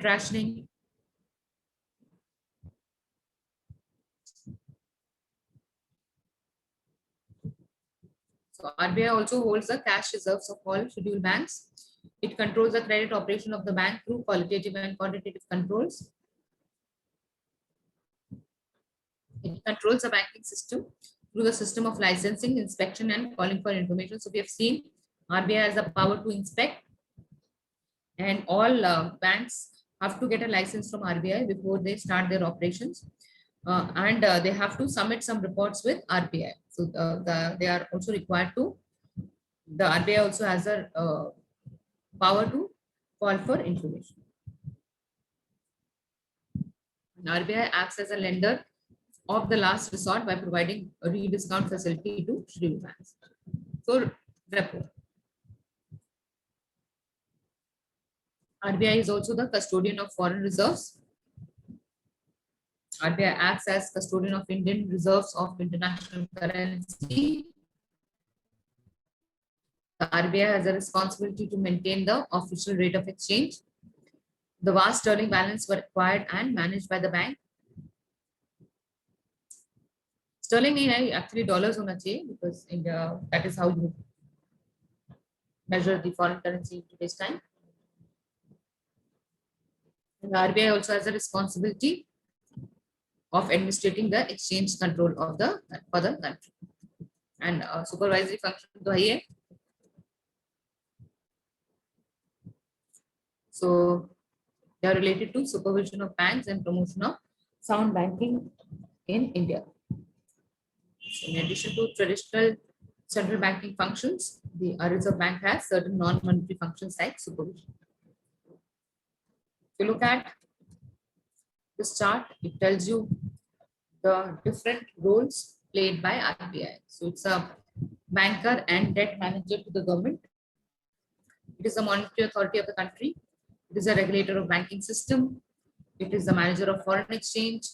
credit rationing. So RBI also holds the cash reserves of all scheduled banks. It controls the credit operation of the bank through qualitative and quantitative controls. It controls the banking system through the system of licensing, inspection, and calling for information. So we have seen RBI has the power to inspect, and all banks have to get a license from RBI before they start their operations. And they have to submit some reports with RBI. So they are also required to, the RBI also has a power to call for information. And RBI acts as a lender of the last resort by providing a rediscount facility to scheduled banks. So repo. RBI is also the custodian of foreign reserves. RBI acts as custodian of Indian reserves of international currency. The RBI has a responsibility to maintain the official rate of exchange. The vast sterling balance were acquired and managed by the bank. Sterling नहीं actually dollars होना चाहिए, because India, that is how you measure the foreign currency in today's time. And the RBI also has a responsibility of administrating the exchange control of the for the country. And supervisory function तो है ही है. So they are related to supervision of banks and promotion of sound banking in India. So in addition to traditional central banking functions, the Reserve Bank has certain non-monetary functions like supervision. If you look at this chart, it tells you the different roles played by RBI. So it's a banker and debt manager to the government. It is the monetary authority of the country. It is a regulator of banking system. It is the manager of foreign exchange,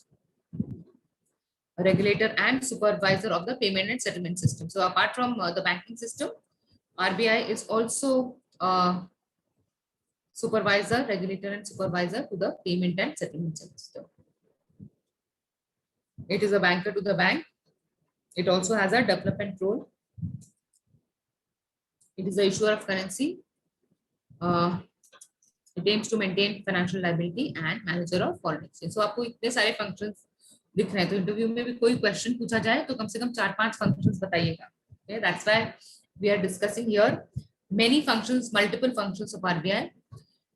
a regulator and supervisor of the payment and settlement system. So apart from the banking system, RBI is also supervisor, regulator and supervisor to the payment and settlement system. It is a banker to the bank. It also has a development role. It is the issuer of currency. It aims to maintain financial liability and manager of foreign exchange. So आपको इतने सारे functions दिख रहे हैं, तो interview में भी कोई क्वेश्चन पूछा जाए तो कम से कम 4-5 functions बताइएगा. Okay, that's why we are discussing here many functions, multiple functions of RBI,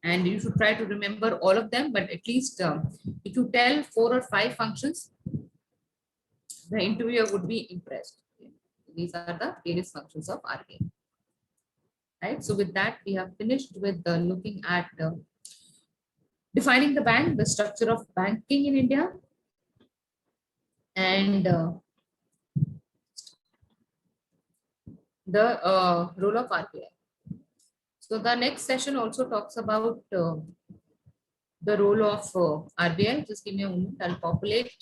and you should try to remember all of them. But at least if you tell 4 or 5 functions, the interviewer would be impressed. Okay. These are the various functions of RBI. Right. So with that, we have finished with looking at defining the bank, the structure of banking in India, and the role of RBI. So the next session also talks about the role of RBI. Just give me a moment, I'll populate.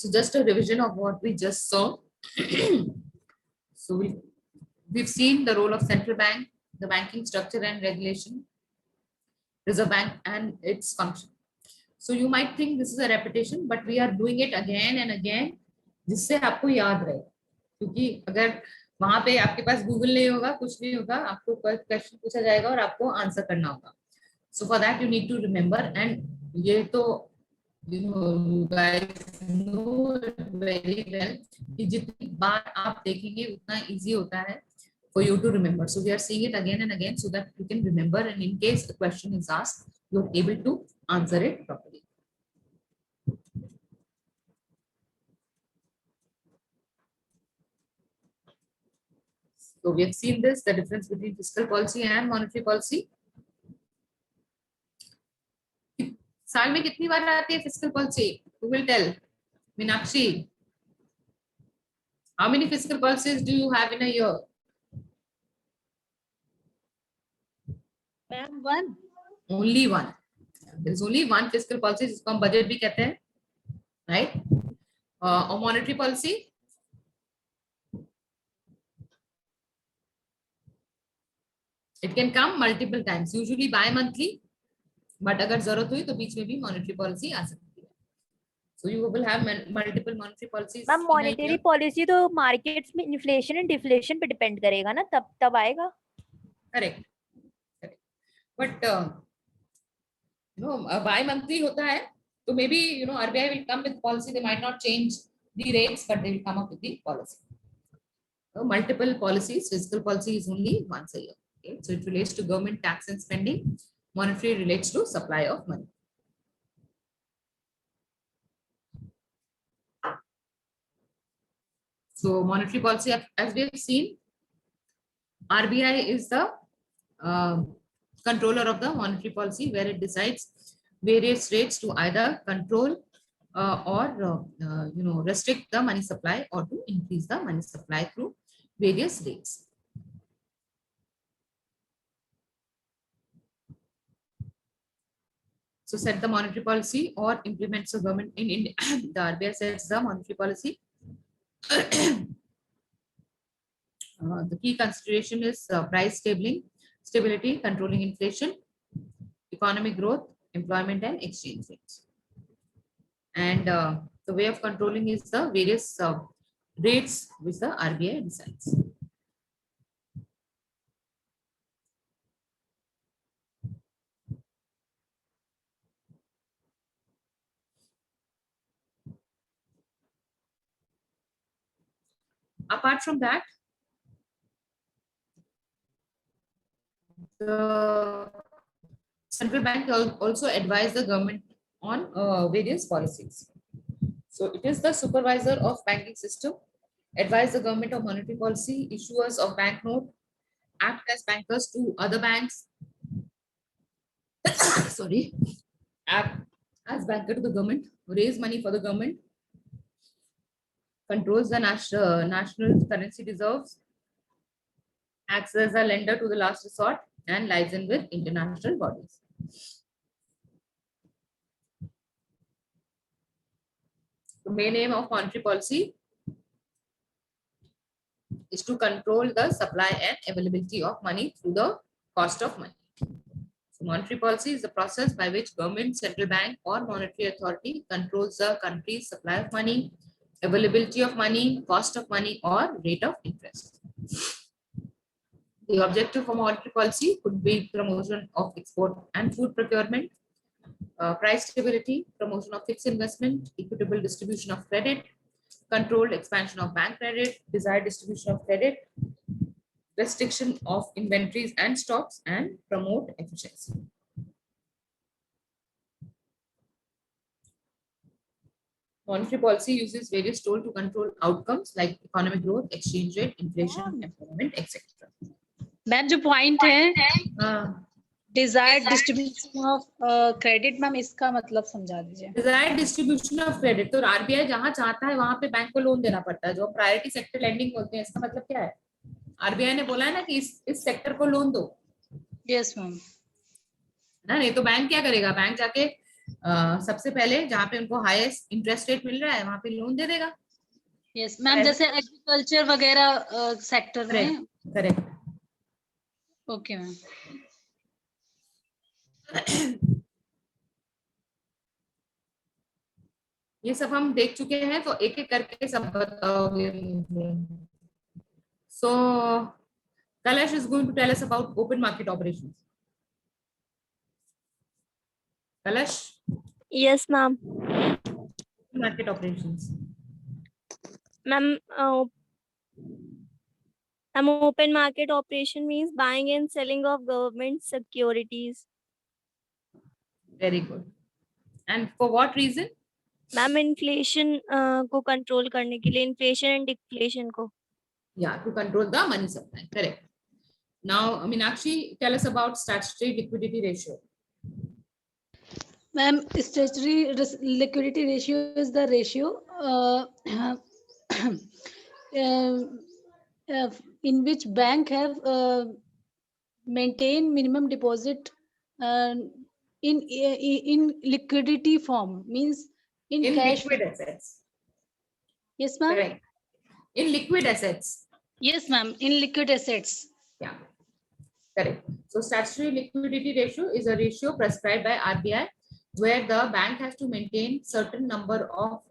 So just a revision of what we just saw. So we've seen the role of central bank, the banking structure and regulation, Reserve Bank and its function. So you might think this is a repetition, but we are doing it again and again, जिससे आपको याद रहे. क्योंकि अगर वहां पे आपके पास Google नहीं होगा, कुछ नहीं होगा, आपको क्वेश्चन पूछा जाएगा और आपको आंसर करना होगा. So for that you need to remember, and ये तो you guys know very well कि जितनी बार आप देखेंगे उतना easy होता है for you to remember. So we are seeing it again and again so that you can remember, and in case a question is asked, you are able to answer it properly. So we have seen this, the difference between fiscal policy and monetary policy. साल में कितनी बार आती है fiscal policy? Who will tell? Meenakshi, how many fiscal policies do you have in a year? Ma'am one. Only one. There is only one fiscal policy जिसको हम budget भी कहते हैं, right? और monetary policy? It can come multiple times, usually bi-monthly, but अगर जरूरत हुई तो बीच में भी monetary policy आ सकती है. So you will have multiple monetary policies. Ma'am monetary policy तो मार्केट्स में इन्फ्लेशन एंड डिफ्लेशन पे डिपेंड करेगा ना, तब आएगा. Correct. Correct. But bi-monthly होता है, तो maybe RBI will come with policy. They might not change the rates, but they will come up with the policy. So multiple policies. Fiscal policy is only once a year. Okay? So it relates to government tax and spending. Monetary relates to supply of money. So monetary policy, as we have seen, RBI is the controller of the monetary policy, where it decides various rates to either control or restrict the money supply, or to increase the money supply through various rates. So set the monetary policy or implements the government in India. The RBI sets the monetary policy. The key consideration is price stability, controlling inflation, economic growth, employment and exchange rates. And the way of controlling is the various rates which the RBI decides. Apart from that, the central bank also advise the government on various policies. So it is the supervisor of banking system, advise the government of monetary policy, issuers of banknote, act as bankers to other banks, sorry, act as banker to the government, raise money for the government, controls the national currency reserves, acts as a lender to the last resort, and liaison with international bodies. The main aim of monetary policy is to control the supply and availability of money through the cost of money. So monetary policy is the process by which government, central bank, or monetary authority controls the country's supply of money, availability of money, cost of money, or rate of interest. The objective for monetary policy could be promotion of export and food procurement, price stability, promotion of fixed investment, equitable distribution of credit, controlled expansion of bank credit, desired distribution of credit, restriction of inventories and stocks, and promote efficiency. Monetary policy uses various tools to control outcomes like economic growth, exchange rate, inflation, employment, etc. Ma'am जो point है desired distribution of credit, ma'am इसका मतलब समझा दीजिए. Desired distribution of credit, तो RBI जहां चाहता है वहां पे बैंक को लोन देना पड़ता है, जो प्रायोरिटी सेक्टर लेंडिंग बोलते हैं. इसका मतलब क्या है? आरबीआई ने बोला है ना कि इस सेक्टर को लोन दो. Yes ma'am. ना, नहीं तो बैंक क्या करेगा? बैंक जाके सबसे पहले जहाँ पे उनको हाईएस्ट इंटरेस्ट रेट मिल रहा है वहां पे लोन दे देगा. यस मैम, जैसे एग्रीकल्चर वगैरह सेक्टर में. करेक्ट. Okay ma'am. ये सब हम देख चुके हैं, तो एक एक करके सब बताओगे. So Kailash is going to tell us about open market operations. Kailash? Yes, ma'am. Open market operations. Ma'am, open market operation means buying and selling of government securities. Very good. And for what reason? Ma'am inflation को control करने के लिए, inflation and deflation को. Yeah, to control the money supply. Correct. Now, Meenakshi, tell us about statutory liquidity ratio. Ma'am, statutory liquidity ratio is the ratio in which bank have maintain minimum deposit in liquidity form, means in cash. liquid assets. Yes, ma'am. Correct. In liquid assets. Yes, ma'am. In liquid assets. Yeah. Correct. So statutory liquidity ratio is a ratio prescribed by RBI where the bank has to maintain certain number of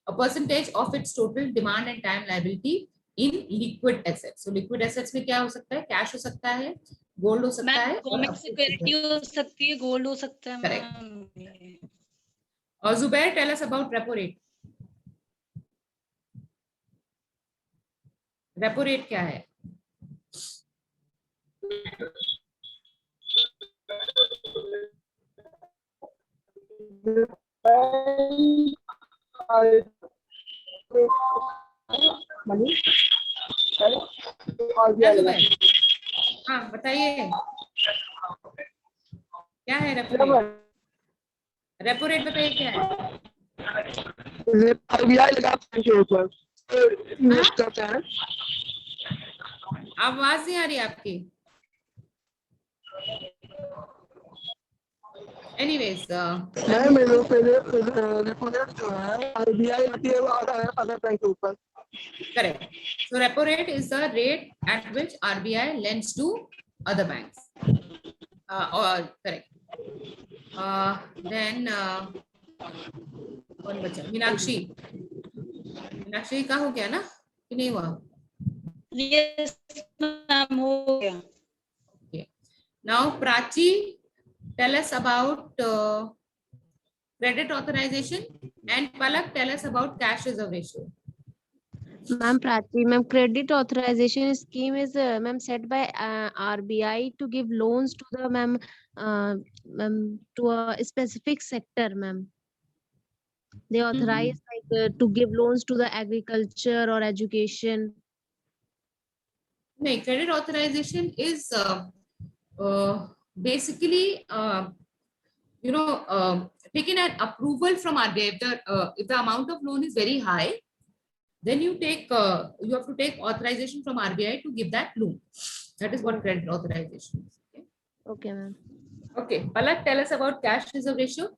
a percentage of its total demand and time liability in liquid assets. So liquid assets में क्या हो सकता है? Cash हो सकता है, gold हो सकता है, और गवर्नमेंट सिक्योरिटी हो सकती है, गोल्ड हो सकता है। Correct. और Zubair, tell us about repo rate. Repo rate क्या है? हाँ बताइए क्या है रेपो रेट? रेपो रेट बताइए क्या है? आरबीआई लगाता है के ऊपर इन्वेस्ट करते हैं। आवाज नहीं आ रही आपकी। Anyways, रेपो रेट जो है आरबीआई लगाती है वो अदर बैंक के ऊपर। Correct. So repo rate is the rate at which RBI lends to other banks. Or correct. Then कौन बचा? मीनाक्षी। मीनाक्षी का हो गया ना कि नहीं हुआ? Yes, ma'am, हो गया। Okay. Now Prachi, tell us about credit authorization, and Palak, tell us about cash reserve ratio. Ma'am Prachi, ma'am, credit authorization scheme is ma'am set by RBI to give loans to the ma'am to a specific sector, ma'am. They authorize to give loans to the agriculture or education. No, credit authorization is basically taking an approval from RBI. If the amount of loan is very high, then you have to take authorization from RBI to give that loan. That is what credit authorization is. Okay, ma'am. Okay, Palak, tell us about cash reserve ratio.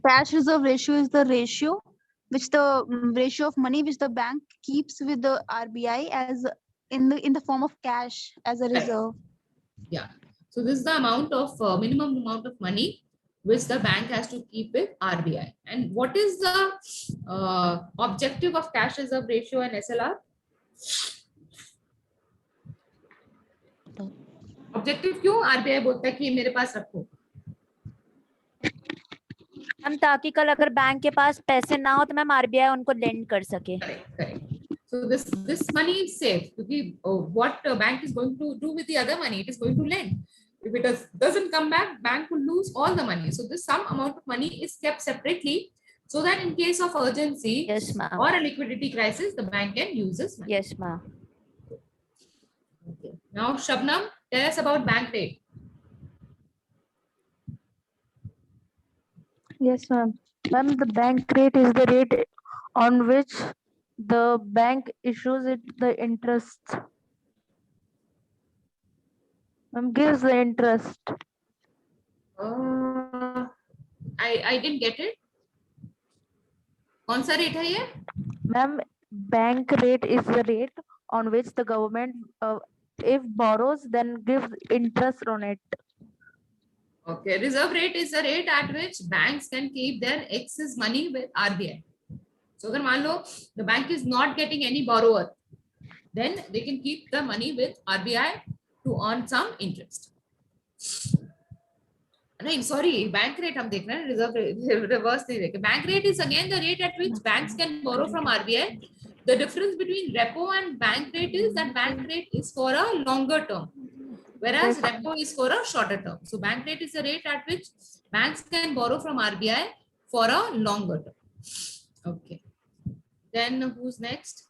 Cash reserve ratio is the ratio ratio of money which the bank keeps with the RBI as in the form of cash as a reserve. Yeah. So this is the amount of minimum amount of money which the bank has to keep with RBI. And what is the objective of cash reserve ratio and SLR? Objective क्यों RBI बोलता है कि मेरे पास रखो? हम ताकि कल अगर बैंक के पास पैसे ना हो तो मैम आरबीआई उनको लेंड कर सके। Correct. So this money is safe because what a bank is going to do with the other money, it is going to lend. If it doesn't come back, bank will lose all the money. So this some amount of money is kept separately so that in case of urgency or a liquidity crisis, the bank can use this money. Yes, ma'am. Okay. Now, Shabnam, tell us about bank rate. Yes, ma'am. Ma'am, the bank rate is the rate on which the bank issues it the interest. Ma'am, gives the interest. I didn't get it. कौन सा rate है ये? Ma'am, bank rate is the rate on which the government, if borrows, then gives interest on it. Okay, reserve rate is the rate at which banks can keep their excess money with RBI. So अगर मान लो the bank is not getting any borrower, then they can keep the money with RBI to earn some interest. नहीं, sorry, bank rate हम देख रहे हैं, reserve rate reverse नहीं देखे. Bank rate is again the rate at which banks can borrow from RBI. The difference between repo and bank rate is that bank rate is for a longer term, whereas repo is for a shorter term. So bank rate is the rate at which banks can borrow from RBI for a longer term. Okay. Then who's next?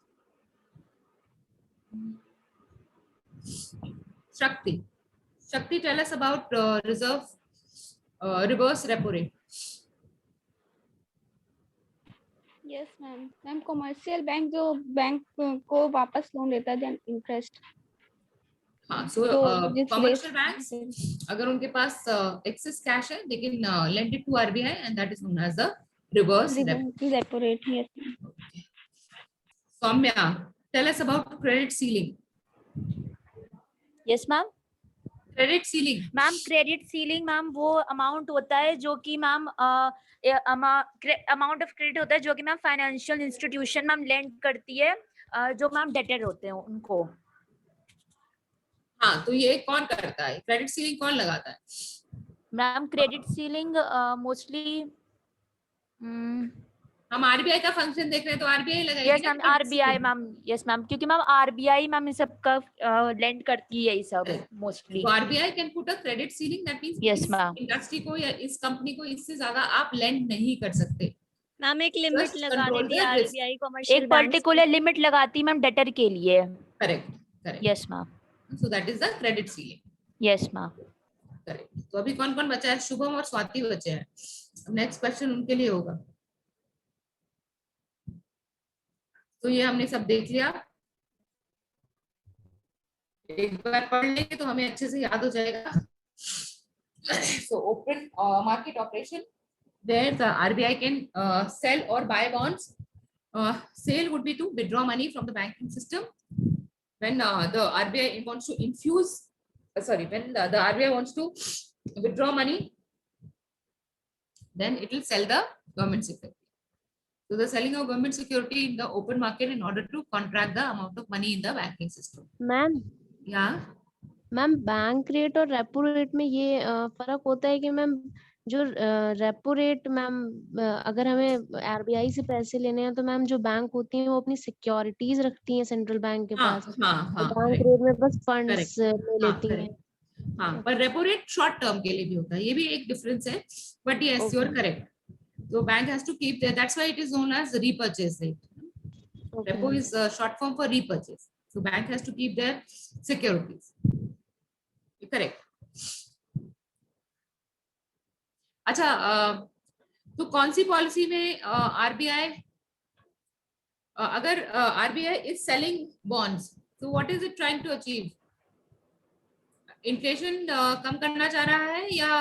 Shakti. Shakti, tell us about reverse repo rate. Yes ma'am. Ma'am commercial bank जो bank को वापस loan देता है then interest. हाँ, सो commercial banks अगर उनके पास access cash है they can lend it to RBI and that is known as the reverse repo. Repo rate. Yes ma'am. Soumya, tell us about credit ceiling. Yes ma'am. Credit ceiling. Ma'am credit ceiling ma'am वो amount होता है जो कि ma'am amount of credit होता है जो कि ma'am financial institution ma'am lend करती है जो मैम डेटर होते हैं उनको। हाँ, तो ये कौन करता है? क्रेडिट सीलिंग कौन लगाता है? मैम क्रेडिट सीलिंग मोस्टली हम आरबीआई का फंक्शन देख रहे हैं तो आरबीआई लगाएगी। Yes ma'am RBI ma'am. Yes ma'am क्योंकि मैम आरबीआई मैम इस सब का लेंड करती है ये सब मोस्टली। तो RBI can put a credit ceiling that means yes ma'am industry को या इस कंपनी को इससे ज्यादा आप लेंड नहीं कर सकते। मैम एक लिमिट Just लगा control देती the है risk. आरबीआई कमर्शियल एक पर्टिकुलर लिमिट लगाती है मैम डेटर के लिए। Correct correct. Yes ma'am. So that is the credit ceiling. Yes ma'am. Correct. तो अभी कौन कौन बचा है? शुभम और स्वाति बचे हैं। नेक्स्ट क्वेश्चन उनके लिए होगा। तो ये हमने सब देख लिया, एक बार पढ़ लेंगे तो हमें अच्छे से याद हो जाएगा। So open market operation where the RBI can sell or buy bonds. Sale would be to withdraw money from the banking system when the RBI wants to infuse. When the RBI wants to withdraw money, then it will sell the government security. So the selling of government security in the open market in order to contract the amount of money in the banking system. Ma'am Yeah. Ma'am bank rate और repo rate में ये फर्क होता है कि ma'am जो repo rate ma'am अगर हमें आरबीआई से पैसे लेने हैं तो मैम जो बैंक होती हैं वो अपनी सिक्योरिटीज रखती हैं सेंट्रल बैंक के पास। बैंक रेट में बस फंड्स ले लेती हैं। हाँ, पर रेपो रेट शॉर्ट टर्म के लिए भी होता है, ये भी एक डिफरेंस है। But yes you are correct. So bank has to keep there. That's why it is known as repurchase rate. Okay. Repo is short form for repurchase. So bank has to keep their securities. Correct. अच्छा, तो कौन सी policy में RBI अगर RBI is selling bonds तो what is it trying to achieve? Inflation कम करना चाह रहा है या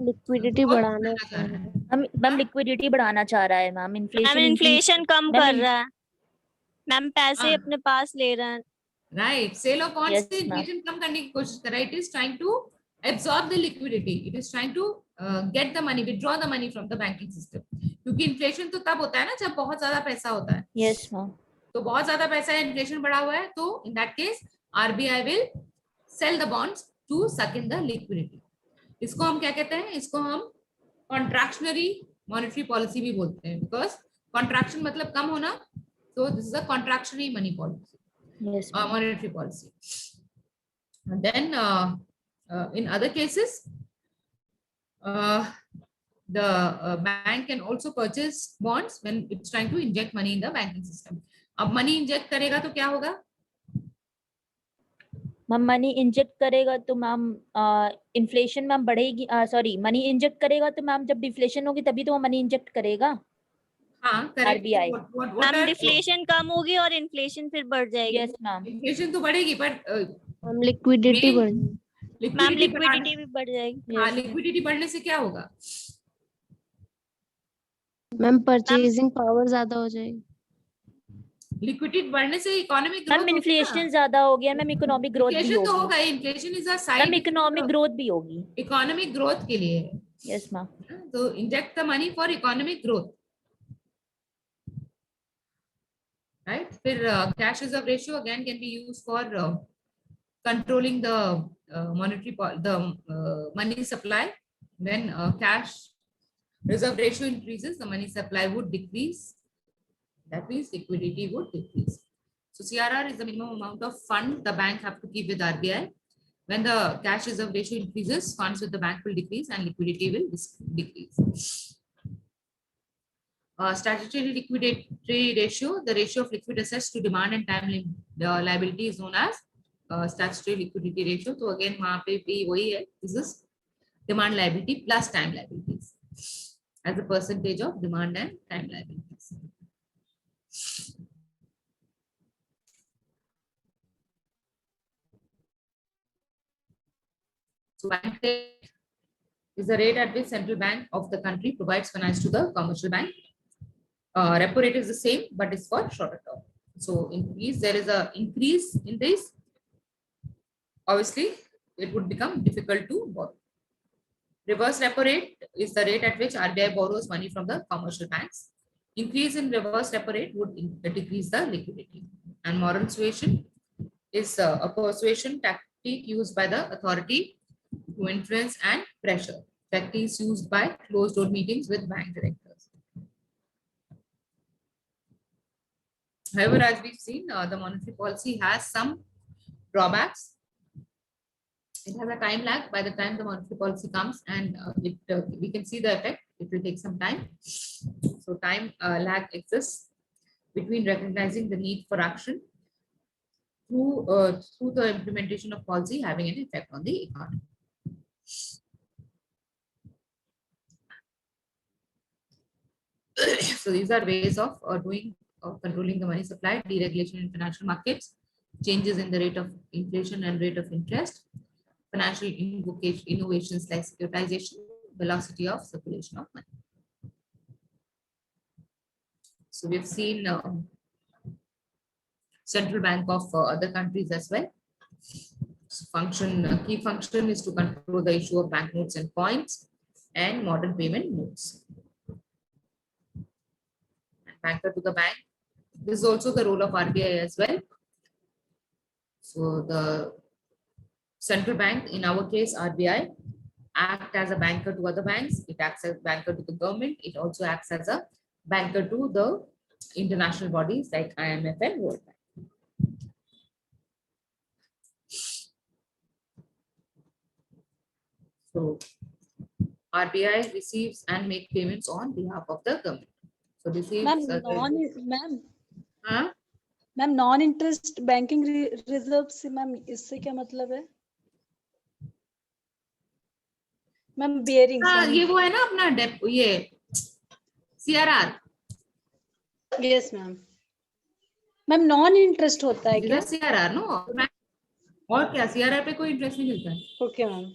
लिक्विडिटी बढ़ाना चाह रहा है? मैम लिक्विडिटी बढ़ाना चाह रहा है मैम। मैम इन्फ्लेशन कम कर रहा है मैम, पैसे अपने पास ले रहा है। Right, sale of bonds Yes, से इन्फ्लेशन कम करने की कोशिश कर रहा है। It is trying to absorb the liquidity, it is trying to get the money, withdraw the money from the banking system. क्योंकि इन्फ्लेशन तो तब होता है ना जब बहुत ज्यादा पैसा होता है। Yes ma'am. तो बहुत ज्यादा पैसा है, इन्फ्लेशन बढ़ा हुआ है, तो in that case RBI will sell the bonds to suck in the liquidity. इसको हम क्या कहते हैं? इसको हम कॉन्ट्रैक्शनरी मॉनेटरी पॉलिसी भी बोलते हैं, बिकॉज कॉन्ट्रैक्शन मतलब कम होना, so this is a contractionary money policy. Yes. Monetary policy. And then in other cases, the bank can also purchase bonds when it's trying to inject money in the banking system. अब money inject करेगा तो क्या होगा? Ma'am money inject करेगा तो ma'am inflation ma'am बढ़ेगी। Sorry, money inject करेगा तो मैम जब डिफ्लेशन होगी तभी तो वो मनी इंजेक्ट करेगा। हाँ, करेक्ट। RBI. मैम डिफ्लेशन कम होगी और इन्फ्लेशन फिर बढ़ जाएगी। Yes ma'am. इन्फ्लेशन तो बढ़ेगी पर हम लिक्विडिटी बढ़ेगी। मैम लिक्विडिटी भी बढ़ जाएगी। हाँ, लिक्विडिटी बढ़ने से क्या होगा? मैम परचेजिंग पावर ज्यादा हो जाएगी। लिक्विडिटी बढ़ने से इकोनॉमिक ग्रोथ, मैम इन्फ्लेशन ज्यादा हो गया मैम, इकोनॉमिक ग्रोथ भी इन्फ्लेशन तो होगी। होगा, inflation is a ma'am side, economic growth भी होगी। इकोनॉमिक ग्रोथ के लिए है। Yes ma'am. तो inject the money for economic growth, right. फिर cash reserve ratio again can be used for controlling the monetary money supply. When cash reserve ratio increases, the money supply would decrease. That means liquidity would decrease. So CRR is the minimum amount of fund the bank have to keep with RBI. When the cash reserve ratio increases, funds with the bank will decrease and liquidity will decrease. Statutory liquidity ratio, the ratio of liquid assets to demand and time liability is known as statutory liquidity ratio. So again, वहाँ पे भी वही है. This is demand liability plus time liabilities. as a percentage of demand and time liabilities. So bank rate is the rate at which central bank of the country provides finance to the commercial bank. Repo rate is the same, but it's for shorter term. So there is a increase in this. Obviously, it would become difficult to borrow. Reverse repo rate is the rate at which RBI borrows money from the commercial banks. Increase in reverse repo rate would decrease the liquidity. And moral suasion is a persuasion tactic used by the authority to influence and pressure. Tactics used by closed door meetings with bank directors. However, as we've seen, the monetary policy has some drawbacks. It has a time lag by the time the monetary policy comes, and we can see the effect. It will take some time. So time lag exists between recognizing the need for action through the implementation of policy having an effect on the economy. So these are ways of controlling the money supply: deregulation in financial markets, changes in the rate of inflation and rate of interest, financial innovations like securitization, velocity of circulation of money. So we've seen central bank of other countries as well. Key function is to control the issue of banknotes and coins and modern payment modes. Banker to the bank. This is also the role of RBI as well. So the central bank, in our case RBI, act as a banker to other banks. It acts as banker to the government. It also acts as a banker to the international bodies like IMF and World Bank. So RBI receives and make payments on behalf of the government. So receives. Ma'am non interest banking reserve से ma'am इससे क्या मतलब है ma'am bearing ये वो है ना अपना ये CRR. Yes ma'am ma'am non interest होता है क्या CRR नो और क्या CRR पे कोई इंटरेस्ट नहीं मिलता है okay ma'am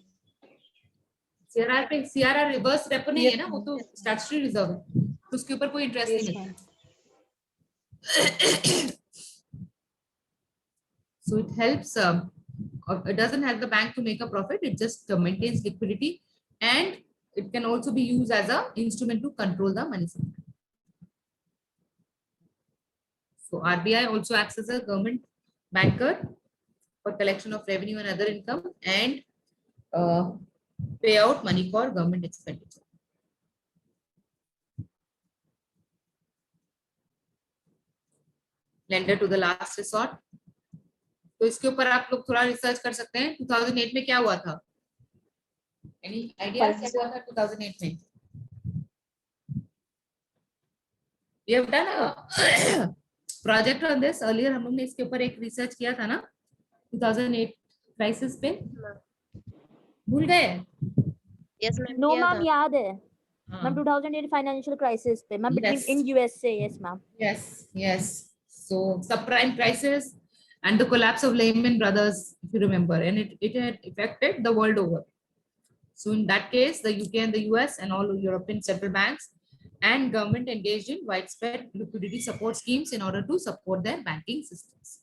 CRR reverse repo नहीं है ना वो तो स्टैट्यूटरी रिजर्व है तो उसके ऊपर कोई इंटरेस्ट नहीं मिलता So it helps, it doesn't help the bank to make a profit. It just maintains liquidity, and it can also be used as an instrument to control the money supply. So RBI also acts as a government banker for collection of revenue and other income and pay out money for government expenditure. Lender to the last resort. तो इसके ऊपर आप लोग थोड़ा research कर सकते हैं 2008 में क्या हुआ था एनी आइडिया क्या हुआ था 2008 में we have done a project on this earlier हम लोग ने इसके ऊपर एक रिसर्च किया था ना 2008 क्राइसिस पे भूल गए यस मैम नो मैम याद है मैम 2008 फाइनेंशियल क्राइसिस पे ma'am in USA yes ma'am yes so subprime crisis and the collapse of Lehman Brothers, if you remember, and it had affected the world over. So in that case, the UK and the US and all European central banks and government engaged in widespread liquidity support schemes in order to support their banking systems.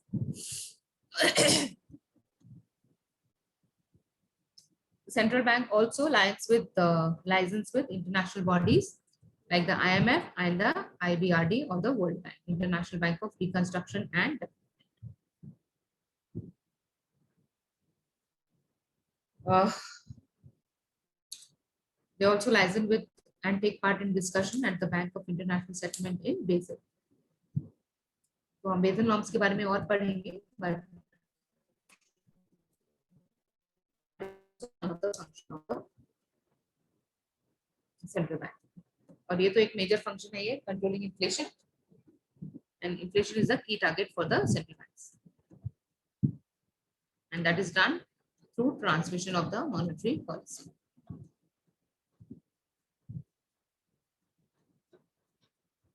Central bank also license with international bodies like the IMF and the IBRD or the World Bank, International Bank of Reconstruction and they also license with and take part in discussion at the Bank of International Settlement in Basel. तो हम Basel norms के बारे में और पढ़ेंगे, but central bank. और ये तो एक major function है ये controlling inflation, and inflation is the key target for the central banks, and that is done through transmission of the monetary policy.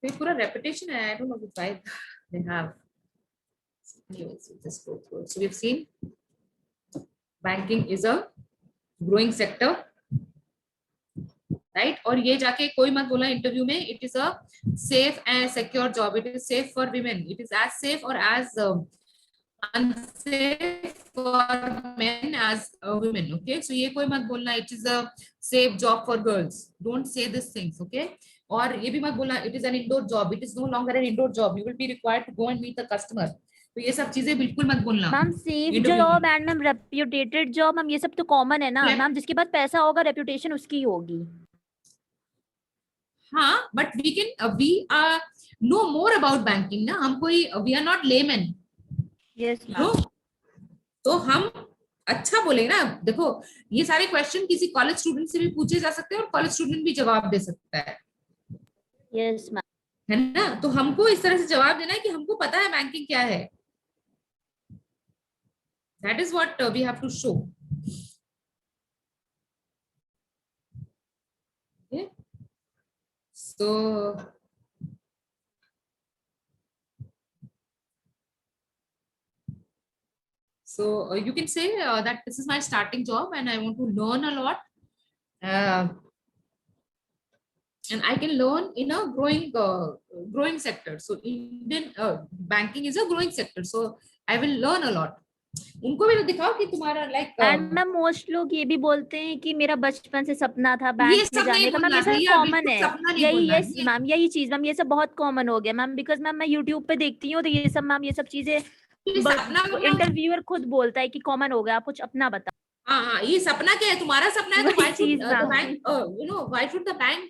ये पूरा repetition है. I don't know why they have. Anyways, we'll just go through it. So we've seen banking is a growing sector, right? और ये जाके कोई मत बोला interview में, it is a safe and secure job. It is safe for women. It is as safe or as unsafe for men as women. Okay, so ये कोई मत बोलना it is a safe job for girls. Don't say these things. Okay, और ये भी मत बोलना it is an indoor job. It is no longer an indoor job. You will be required to go and meet the customer. तो ये सब चीजें बिल्कुल मत बोलना. Ma'am safe job and ma'am reputed job, ma'am ये सब तो कॉमन है ना मैम. जिसके पास पैसा होगा रेप्यूटेशन उसकी होगी. हाँ, but we are know more about banking ना. हम कोई we are not layman. Yes तो हम अच्छा बोलेंगे ना. देखो ये सारे क्वेश्चन किसी कॉलेज स्टूडेंट से भी पूछे जा सकते हैं और कॉलेज स्टूडेंट भी जवाब दे सकता है. यस मैम, है ना. तो हमको इस तरह से जवाब देना है कि हमको पता है बैंकिंग क्या है. That is what we have to show. Okay. So you can say that this is my starting job and I want to learn a lot. And I can learn in a growing sector. So Indian banking is a growing sector. So I will learn a lot. उनको भी तो दिखाओ कि तुम्हारा like. And ma'am most लोग ये भी बोलते हैं कि मेरा बचपन से सपना था बैंक में जाने का. मैम ये सब कॉमन है. यही यस मैम, यही चीज मैम, ये सब बहुत कॉमन हो गया मैम. बिकॉज मैम मैं यूट्यूब पे देखती हूँ तो ये सब मैम, ये सब चीजें इंटरव्यूअर खुद बोलता है कि कॉमन हो गया. आप कुछ अपना बताओ. हाँ, ये सपना क्या है? तुम्हारा सपना है तो why should the bank, you know, why should the bank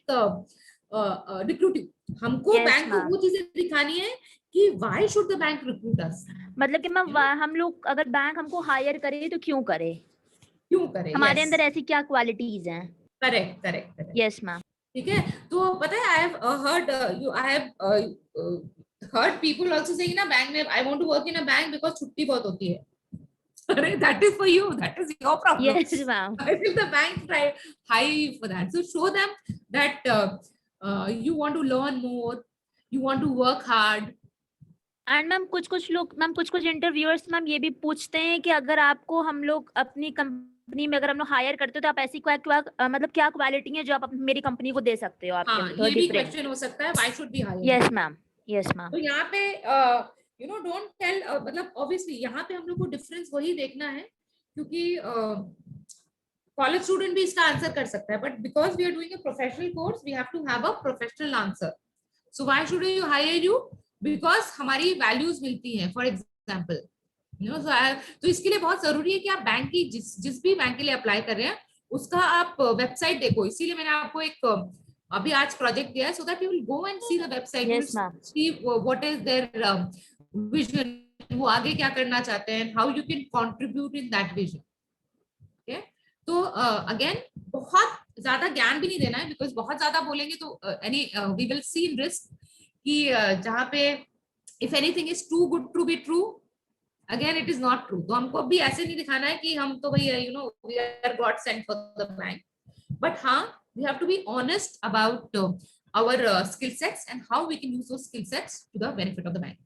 recruit you? हमको बैंक को वो चीजें दिखानी है कि why should the bank recruit us? मतलब कि मैम हम लोग अगर बैंक हमको हायर करे तो क्यों करे? हमारे अंदर ऐसी क्या क्वालिटीज हैं? करेक्ट. Yes ma'am. ठीक है. तो पता है I have heard people also saying ना बैंक में I want to work in a bank because छुट्टी बहुत होती है. That is for you. That is your problem. Yes, ma'am. I feel the bank try high for that. So show them that you want to learn more, you want to work hard. And ma'am कुछ लोग ma'am कुछ interviewers ma'am ये भी पूछते हैं कि अगर आपको हम लोग अपनी कंपनी में अगर हम लोग हायर करते हो तो आप ऐसी मतलब क्या क्वालिटी है जो आप मेरी कंपनी को दे सकते हो? हाँ, ये भी क्वेश्चन हो सकता है. Why should be hired? Yes ma'am. तो यहाँ पे you know don't tell मतलब obviously यहाँ पे हम लोग को डिफरेंस वही देखना है क्योंकि कॉलेज स्टूडेंट भी इसका आंसर कर सकता है. But because we are doing a professional course we have to have a professional answer. So why should you hire you? Because हमारी वैल्यूज मिलती हैं. फॉर एग्जाम्पल तो इसके लिए बहुत जरूरी है कि आप बैंक की जिस भी बैंक के लिए अप्लाई कर रहे हैं उसका आप वेबसाइट देखो. इसीलिए मैंने आपको एक अभी आज प्रोजेक्ट दिया है so that you will go and see the website, see what is their vision, वो आगे क्या करना चाहते हैं, how you can contribute in that vision. Okay. तो अगेन बहुत ज्यादा ज्ञान भी नहीं देना है बिकॉज बहुत ज्यादा बोलेंगे तो we will see in risk कि जहाँ पे if anything is too good to be true again it is not true. तो हमको भी ऐसे नहीं दिखाना है कि हम तो भैया you know we are god sent for the bank. But हाँ, we have to be honest about our skill sets and how we can use those skill sets to the benefit of the bank.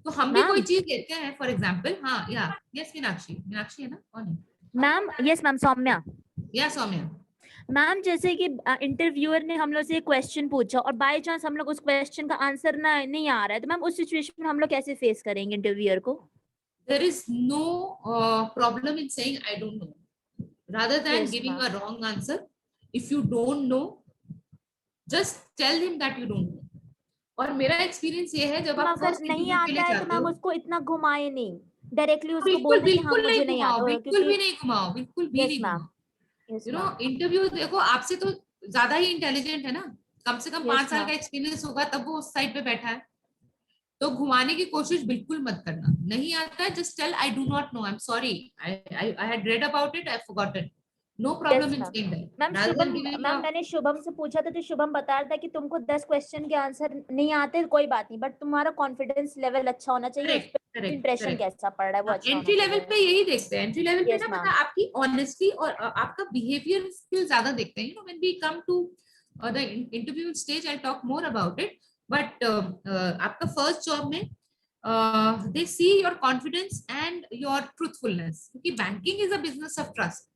तो हम भी कोई चीज देखते हैं for example. हाँ या यस मीनाक्षी है ना? कौन है मैम? Yes ma'am, Saumya. या सौम्या. मैम जैसे कि इंटरव्यूअर ने हम लोग से एक क्वेश्चन पूछा और बाय चांस हम लोग उस क्वेश्चन का आंसर नहीं आ रहा है तो मैम उस सिचुएशन में हम लोग कैसे फेस करेंगे इंटरव्यूअर को? There is no problem in saying I don't know rather than giving a wrong answer. If you don't know, just tell him that you don't know. और मेरा एक्सपीरियंस ये है जब आप फर्स्ट नहीं आता है तो मैम उसको इतना घुमाए नहीं, डायरेक्टली उसको बोल दे हाँ मुझे नहीं आता. बिल्कुल भी नहीं घुमाओ, बिल्कुल भी नहीं घुमाओ. यू नो इंटरव्यू देखो आपसे तो ज्यादा ही इंटेलिजेंट है ना, कम से कम 5 साल का एक्सपीरियंस होगा तब वो उस साइड पे बैठा है. तो घुमाने की कोशिश बिल्कुल मत करना. नहीं आता है just tell I do not know, I am sorry, I had read about it, I forgotten. No problem in saying that. Ma'am मैंने शुभम से पूछा था तो शुभम बता रहा था कि तुमको 10 क्वेश्चन के आंसर नहीं आते कोई बात नहीं, बट तुम्हारा कॉन्फिडेंस लेवल अच्छा होना चाहिए. इंप्रेशन कैसा पड़ रहा है वो अच्छा. एंट्री लेवल पे यही देखते हैं. एंट्री लेवल पे ना पता आपकी ऑनेस्टी और आपका बिहेवियर स्किल ज्यादा देखते हैं. You know when we come to the interview stage I talk more about it. But आपका फर्स्ट जॉब में they see your confidence and your truthfulness, क्योंकि banking is a business of trust,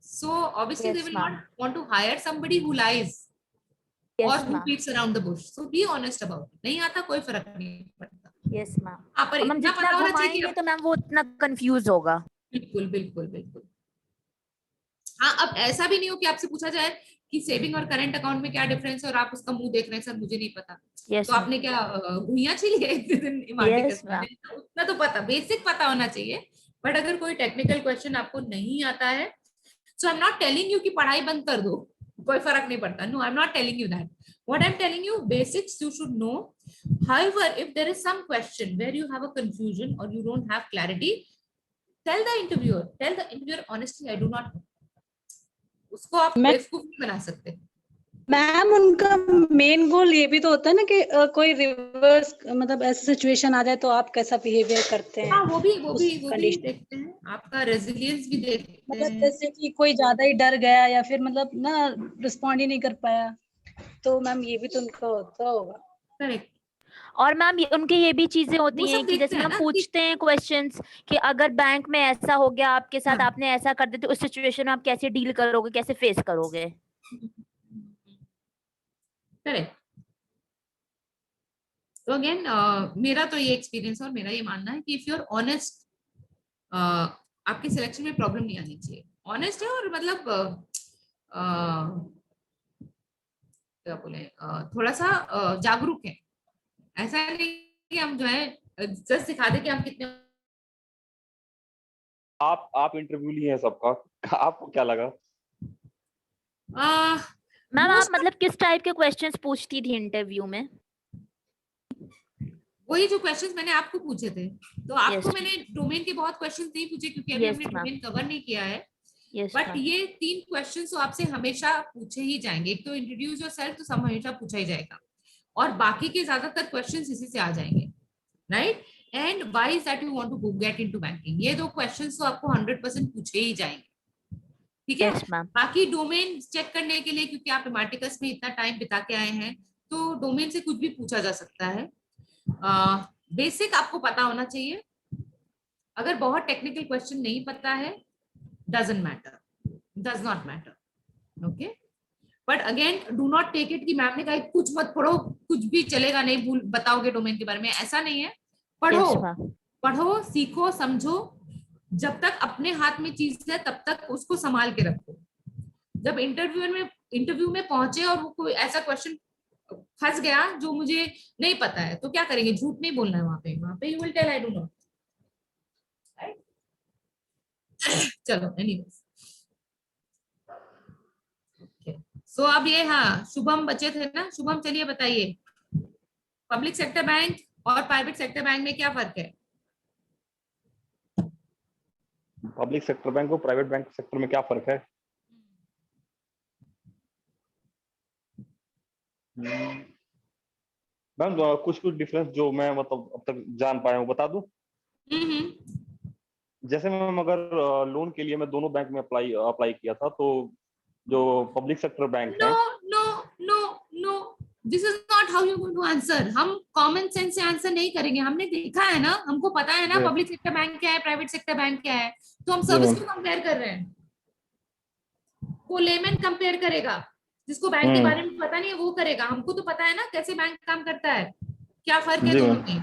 so obviously they Yes, will ma'am. not want to hire somebody who lies Yes, or who ma'am. beats around the bush. So be honest about it. नहीं आता कोई फर्क नहीं पड़ता. Yes, ma'am. हाँ, पर और ma'am इतना जितना पता होना चाहिए घुमाएंगे कि तो मैम वो उतना कंफ्यूज होगा. बिल्कुल बिल्कुल बिल्कुल. हाँ, अब ऐसा भी नहीं हो कि आपसे पूछा जाए कि सेविंग और करंट अकाउंट में क्या डिफरेंस है और आप उसका मुंह देख रहे हैं सर मुझे नहीं पता. Yes, तो ma'am. आपने क्या भुइयां छिली है एक दिन Yes, ma'am. उतना तो पता, बेसिक पता होना चाहिए. बट अगर कोई टेक्निकल क्वेश्चन आपको नहीं आता है, so I am not telling you कि पढ़ाई बंद कर दो, कोई फर्क नहीं पड़ता. No, I am not telling you that. What I'm telling you, basics you should know. However, if there is some question where you have a confusion or you don't have clarity, tell the interviewer honestly, I do not know. उसको आप बेवकूफ नहीं बना सकते. Ma'am उनका main goal ये भी तो होता है ना कि कोई रिवर्स मतलब ऐसी सिचुएशन आ जाए तो आप कैसा बिहेवियर करते हैं. हाँ, वो भी देखते हैं, आपका रेजिलियंस भी देखते हैं. मतलब जैसे कि कोई ज्यादा ही डर गया या फिर मतलब ना रिस्पॉन्ड ही नहीं कर पाया, तो मैम ये भी तो उनका होता होगा. करेक्ट. और मैम उनके ये भी चीजें होती हैं कि जैसे हम पूछते हैं क्वेश्चंस कि अगर बैंक में ऐसा हो गया आपके साथ, आपने ऐसा कर दिया तो उस सिचुएशन में आप कैसे डील करोगे, कैसे फेस करोगे. करेक्ट. तो अगेन मेरा तो ये एक्सपीरियंस और मेरा ये मानना है कि इफ यू आर ऑनेस्ट, आपके सिलेक्शन में प्रॉब्लम नहीं आनी चाहिए. ऑनेस्ट है और मतलब क्या बोले, थोड़ा सा जागरूक है. ऐसा नहीं कि हम जो है जस्ट दिखा दे कि हम कितने. आप इंटरव्यू लिए हैं सबका, आपको क्या लगा? मैम आप मतलब किस टाइप के क्वेश्चंस पूछती थी इंटरव्यू में? वही जो क्वेश्चंस मैंने आपको पूछे थे. तो आपको मैंने डोमेन के बहुत क्वेश्चंस नहीं पूछे क्योंकि अभी हमने डोमेन कवर नहीं किया है. बट ये 3 क्वेश्चंस तो आपसे हमेशा पूछे ही जाएंगे. एक तो इंट्रोड्यूस योरसेल्फ तो सब हमेशा पूछा ही जाएगा और बाकी के ज्यादातर क्वेश्चंस इसी से आ जाएंगे, right. And why is that you want to get into banking, ये 2 क्वेश्चंस तो आपको 100% पूछे ही जाएंगे. ठीक है. बाकी डोमेन चेक करने के लिए, क्योंकि आप एमाटिकस में इतना टाइम बिता के आए हैं, तो डोमेन से कुछ भी पूछा जा सकता है. बेसिक आपको पता होना चाहिए. अगर बहुत टेक्निकल क्वेश्चन नहीं पता है, doesn't matter, does not matter. Okay. But again do not take it कि मैम ने कहा कुछ मत पढ़ो, कुछ भी चलेगा, नहीं भूल बताओगे डोमेन के बारे में, ऐसा नहीं है. पढ़ो, सीखो, समझो. जब तक अपने हाथ में चीज है तब तक उसको संभाल के रखो. जब इंटरव्यू में पहुंचे और वो कोई ऐसा क्वेश्चन फंस गया जो मुझे नहीं पता है, तो क्या करेंगे? झूठ नहीं बोलना है वहां पे you will tell I do not. चलो एनीवेज. सो अब ये, हाँ, शुभम बचे थे ना. शुभम चलिए बताइए, पब्लिक सेक्टर बैंक और प्राइवेट सेक्टर बैंक में क्या फर्क है? पब्लिक सेक्टर बैंक और प्राइवेट बैंक सेक्टर में क्या फर्क है? मैम कुछ डिफरेंस जो मैं मतलब अब तक जान पाया हूँ बता दूं. जैसे मैम अगर लोन के लिए मैं दोनों बैंक में अप्लाई किया था, तो जो पब्लिक सेक्टर बैंक है. No, this is not how you going to answer. हम कॉमन सेंस से आंसर नहीं करेंगे. हमने देखा है ना, हमको पता है ना पब्लिक सेक्टर बैंक क्या है, प्राइवेट सेक्टर बैंक क्या है. तो हम सर्विस को कंपेयर कर रहे हैं. वो लेमैन कंपेयर करेगा, जिसको बैंक के बारे में पता नहीं है वो करेगा. हमको तो पता है ना कैसे बैंक काम करता है. क्या फर्क है दोनों में?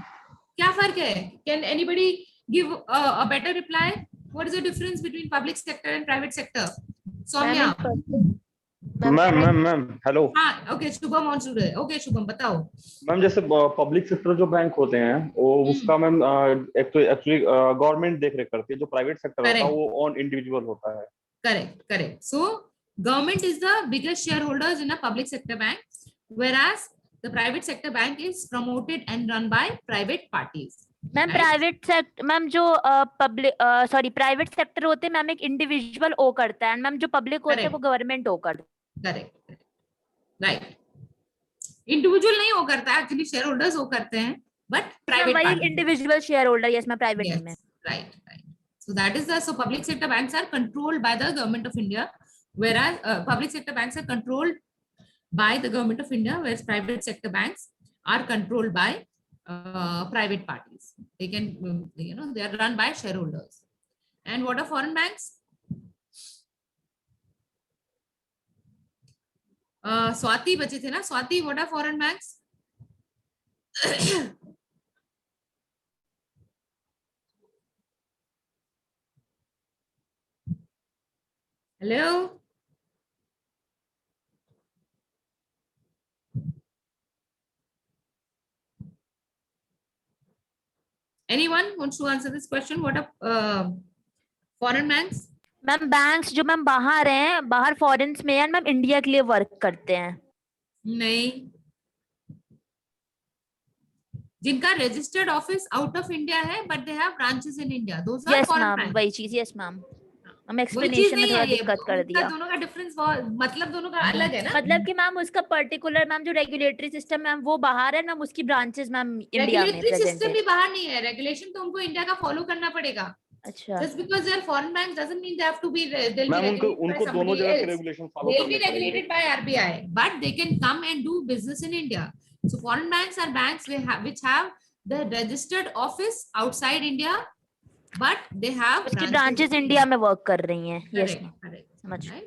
क्या फर्क है? Can anybody give a better reply? What is the difference between public sector and private sector? Soumya. Ma'am hello. हाँ, ओके. शुभम ऑन शुरू है. ओके शुभम बताओ. मैम जैसे पब्लिक सेक्टर जो बैंक होते हैं वो उसका मैम एक तो एक्चुअली गवर्नमेंट देख रेख करती है. जो प्राइवेट सेक्टर होता है वो ऑन इंडिविजुअल होता है. Correct. So government is the biggest shareholders in a public sector bank, whereas the private sector bank is promoted and run by private parties. Ma'am private sector, ma'am जो private sector होते हैं ma'am एक individual ओ करता है, ma'am जो public होते हैं वो गवर्नमेंट ओ करता है. करेक्ट. राइट. इंडिविजुअल नहीं ओ करता है, एक्चुअली शेयर होल्डर्स ओ करते हैं, but private individual share holder. Yes ma'am, private में. Right. So that is the, so public sector banks are controlled by the government of India, whereas public sector banks are controlled by the government of India, whereas private sector banks are controlled by private parties. They can, they are run by shareholders. And what are foreign banks? Swati बचे थे ना, Swati, what are foreign banks? Hello? Anyone wants to answer this question? What are foreign banks? Ma'am banks जो ma'am बाहर हैं, बाहर फॉरेन्स में हैं, ma'am India के लिए वर्क करते हैं। नहीं, जिनका registered office out of India है but they have branches in India, those are foreign banks. वही चीज, यस मैम, हम एक्सप्लेनेशन में थोड़ा दिक्कत कर दिया। दोनों का डिफरेंस मतलब दोनों का अलग है ना, मतलब कि मैम उसका पर्टिकुलर मैम जो रेगुलेटरी सिस्टम मैम वो बाहर है, मैम उसकी ब्रांचेस मैम इंडिया में प्रेजेंट है। सिस्टम भी बाहर नहीं है, रेगुलेशन तो उनको इंडिया का फॉलो करना पड़ेगा। अच्छा, just because they are foreign banks doesn't mean they have to be, ma'am उनको दोनों जगह के रेगुलेशन फॉलो करने पड़ेंगे। They'll be regulated by RBI, but they can come and do business in India. So foreign banks are banks which have the registered office outside India, but they have उसकी branches India में work कर रही हैं। Yes ma'am, समझ गए।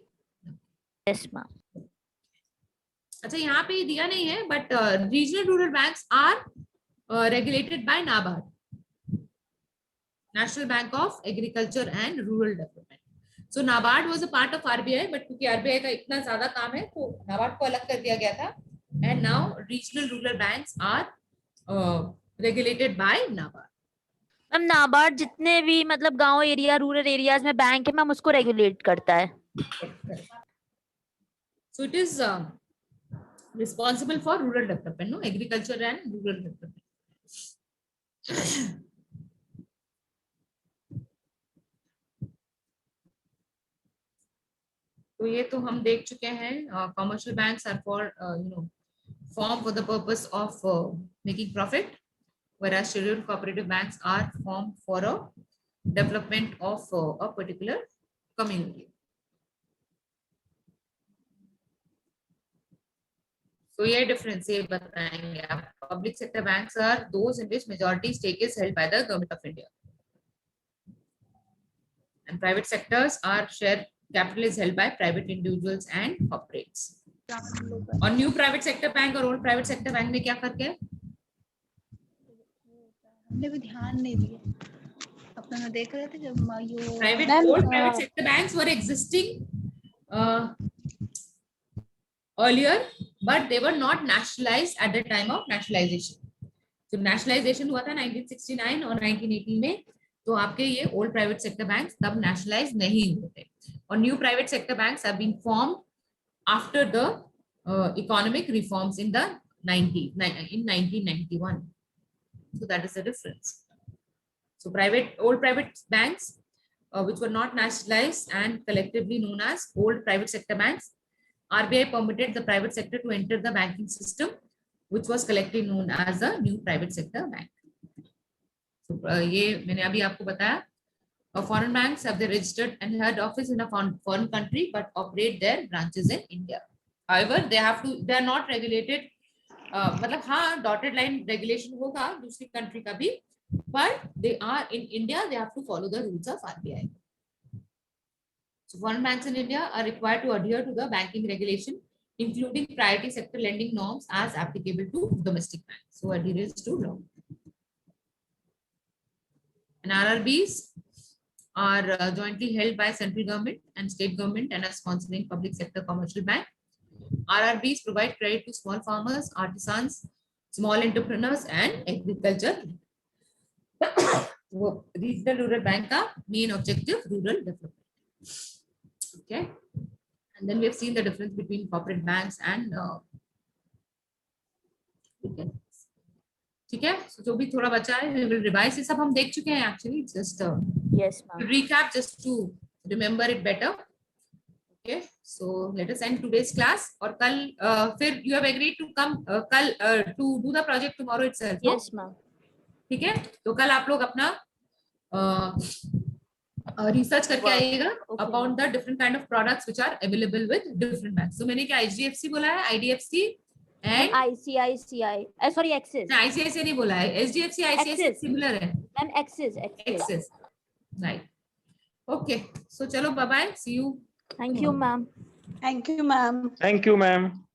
Yes ma'am. अच्छा, यहाँ पे दिया नहीं है, but regional rural banks are regulated by NABARD, National Bank of Agriculture and Rural Development. So NABARD was a part of RBI, but क्योंकि RBI का इतना ज्यादा काम है तो NABARD को अलग कर दिया गया था, and now regional rural banks are regulated by NABARD. Ma'am NABARD जितने भी मतलब गांव एरिया, रूरल एरियाज में बैंक है मैम उसको रेगुलेट करता है। So it is responsible for rural development, no, agriculture and rural development. तो ये तो हम देख चुके हैं। Commercial banks are for formed for the purpose of making profit, whereas scheduled cooperative banks are formed for a development of a particular community. So ये difference ये बताएंगे आप। Public sector banks are those in which majority stake is held by the government of India, and private sectors are share capital is held by private individuals and corporates. और new private sector bank और old private sector bank में क्या फर्क है? हमने भी ध्यान नहीं दिया, अपना देख रहे थे जब private old private sector banks were existing earlier, but they were not nationalized at the time of nationalization. तो nationalization हुआ था 1969 और 1980 में, तो आपके ये ओल्ड प्राइवेट सेक्टर बैंक्स तब नेशनलाइज नहीं हुए थे, और new private sector banks have been formed after the economic reforms in the 1991. So that is the difference. So old private banks which were not nationalized and collectively known as old private sector banks, RBI permitted the private sector to enter the banking system, which was collectively known as a new private sector bank. So ये मैंने अभी आपको बताया, foreign banks have their registered and head office in a foreign country but operate their branches in India. However, they are not regulated. मतलब हाँ, dotted line regulation होगा दूसरी country का भी, but they are in India. They have to follow the rules of RBI. So foreign banks in India are required to adhere to the banking regulation, including priority sector lending norms as applicable to domestic banks. So adherence to law. And RRBs are jointly held by central government and state government and are sponsoring public sector commercial bank. RRBs provide credit to small farmers, artisans, small entrepreneurs and agriculture. Regional rural bank का main objective rural development. Okay, and then we have seen the difference between corporate banks and ठीक है, so जो भी थोड़ा बचा है we will revise. ये सब हम देख चुके हैं actually, just yes ma'am, recap just to remember it better. Okay, so let us end today's class. और कल फिर you have agreed to come कल to do the project tomorrow itself. yes ma'am, ठीक है, तो कल आप लोग अपना रिसर्च करके आइएगा about the different kind of products which are available with different banks. So मैंने क्या HDFC बोला है, IDFC, and ICICI sorry Axis. ICICI नहीं बोला है, HDFC ICICI सिमिलर है ma'am, Axis. Right. Okay, so चलो bye bye, see you. Thank you, ma'am. Thank you, ma'am. Thank you, ma'am.